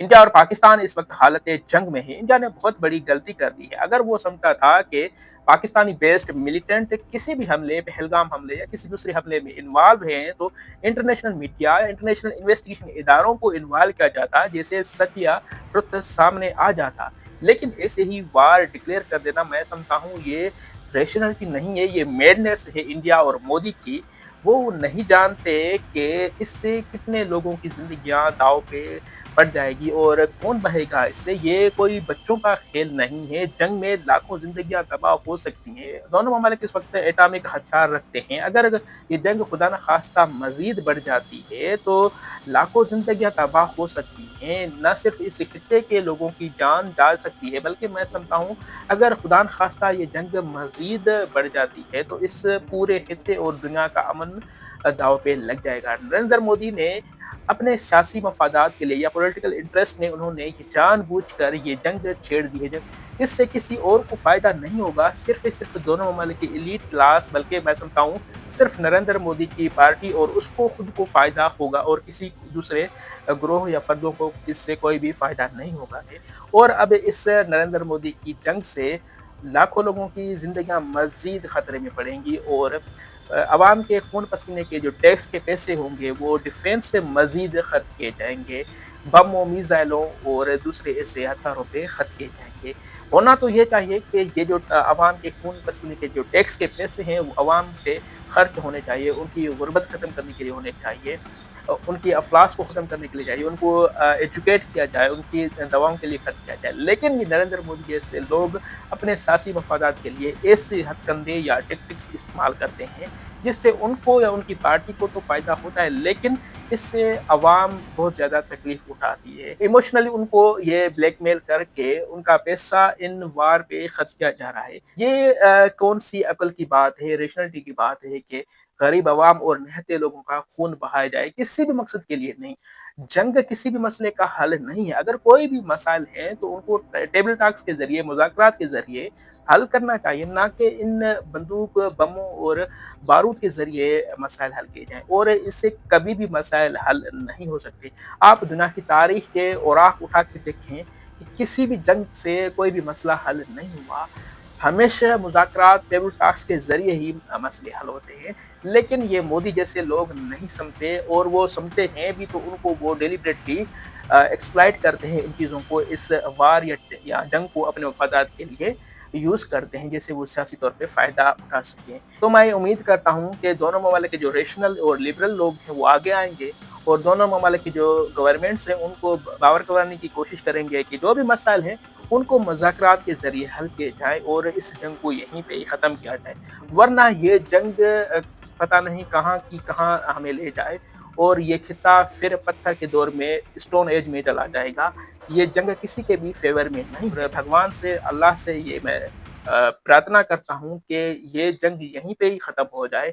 India और पाकिस्तान इस वक़्त हालत जंग में है। इंडिया ने बहुत बड़ी गलती कर दी है। अगर वो समझता था कि पाकिस्तानी बेस्ड मिलिटेंट किसी भी हमले, पहलगाम हमले या किसी दूसरे हमले में इन्वॉल्व हैं, तो इंटरनेशनल मीडिया, इंटरनेशनल इन्वेस्टिगेशन इदारों को इन्वॉल्व किया जाता, जिससे सच या ट्रुथ सामने आ जाता। लेकिन ऐसे ही वार डिक्लेयर कर देना, मैं समझता हूँ ये रैशनैलिटी नहीं है, ये मैडनेस है इंडिया और मोदी की। वो नहीं जानते कि इससे कितने लोगों की ज़िंदगियाँ दाँव पे पड़ जाएगी और कौन बहेगा इससे। ये कोई बच्चों का खेल नहीं है, जंग में लाखों ज़िंदगियाँ तबाह हो सकती हैं। दोनों ममालिक इस वक़्त एटॉमिक हथियार रखते हैं। अगर ये जंग खुदा न ख़ास्ता मज़ीद बढ़ जाती है, तो लाखों ज़िंदगियाँ तबाह हो सकती हैं। ना सिर्फ़ इस खित्ते के लोगों की जान जा सकती है, बल्कि मैं समझता हूँ अगर खुदा न ख़ास्ता ये जंग मज़ीद बढ़ जाती है, तो इस पूरे खित्ते और दुनिया का अमन दाँव पे लग जाएगा। नरेंद्र मोदी ने अपने सियासी मफादात के लिए या पॉलिटिकल इंटरेस्ट ने उन्होंने ये जानबूझकर ये जंग छेड़ दी है। इससे किसी और को फ़ायदा नहीं होगा, सिर्फ़ दोनों ममालिक की एलीट क्लास, बल्कि मैं समझता हूँ सिर्फ़ नरेंद्र मोदी की पार्टी और उसको खुद को फ़ायदा होगा और किसी दूसरे ग्रोह या फ़र्दों को इससे कोई भी फ़ायदा नहीं होगा। और अब इस नरेंद्र मोदी की जंग से लाखों लोगों की ज़िंदगियाँ मज़ीद ख़तरे में पड़ेंगी और अवाम के खून पसीने के जो टैक्स के पैसे होंगे वो डिफेंस पे मज़ीद खर्च किए जाएँगे। बम और मिसाइलों और दूसरे ऐसे हथियारों पे खर्च किए जाएँगे। होना तो ये चाहिए कि ये जो अवाम के खून पसीने के जो टैक्स के पैसे हैं वो अवाम पे खर्च होने चाहिए, उनकी गुर्बत ख़त्म करने के लिए होने चाहिए। उनकी अफ़लास को ख़त्म करने के लिए चाहिए, उनको एजुकेट किया जाए, उनकी दवाओं के लिए खर्च किया जाए। लेकिन ये नरेंद्र मोदी जैसे लोग अपने सियासी मफ़ादात के लिए ऐसे हथकंडे या टैक्टिक्स इस्तेमाल करते हैं, जिससे उनको या उनकी पार्टी को तो फ़ायदा होता है, लेकिन इससे अवाम बहुत ज़्यादा तकलीफ़ उठाती है। इमोशनली उनको ये ब्लैकमेल करके उनका पैसा इन वार पे खर्च किया जा रहा है। ये कौन-सी अक्ल की बात है, रैशनैलिटी की बात है कि गरीब अवाम और निहत्थे लोगों का खून बहाया जाए, किसी भी मकसद के लिए नहीं। जंग किसी भी मसले का हल नहीं है। अगर कोई भी मसाइल हैं, तो उनको टेबल टॉक्स के ज़रिए, मुज़ाकरात के ज़रिए हल करना चाहिए, ना कि इन बंदूक, बमों और बारूद के ज़रिए मसाइल हल किए जाएँ और इससे कभी भी मसाइल हल नहीं हो सकते। आप दुनिया की तारीख़ के औराक उठा के देखें कि किसी भी जंग से कोई भी मसला हल नहीं हुआ। हमेशा मुज़ाकरात, टेबल टॉक्स के ज़रिए ही मसले हल होते हैं। लेकिन ये मोदी जैसे लोग नहीं समझते और वो समझते हैं भी तो उनको वो डेलिबरेटली एक्सप्लॉइट करते हैं इन चीज़ों को, इस वार या जंग को अपने मफादात के लिए यूज़ करते हैं, जिससे वो सियासी तौर पे फ़ायदा उठा सकें। तो मैं उम्मीद करता हूँ कि दोनों ममालिक के जो रेशनल और लिबरल लोग हैं वो आगे आएँगे और दोनों ममालिक की जो गवर्नमेंट्स हैं उनको बावर करवाने की कोशिश करेंगे कि जो भी मसाइल हैं उनको मुज़ाकरात के ज़रिए हल किए जाएँ और इस जंग को यहीं पे ही ख़त्म किया जाए। वरना ये जंग पता नहीं कहाँ की कहाँ हमें ले जाए और ये खित्ता फिर पत्थर के दौर में, स्टोन एज में चला जाएगा। ये जंग किसी के भी फ़ेवर में नहीं है। भगवान से, अल्लाह से ये मैं प्रार्थना करता हूँ कि ये जंग यहीं पे ही ख़त्म हो जाए।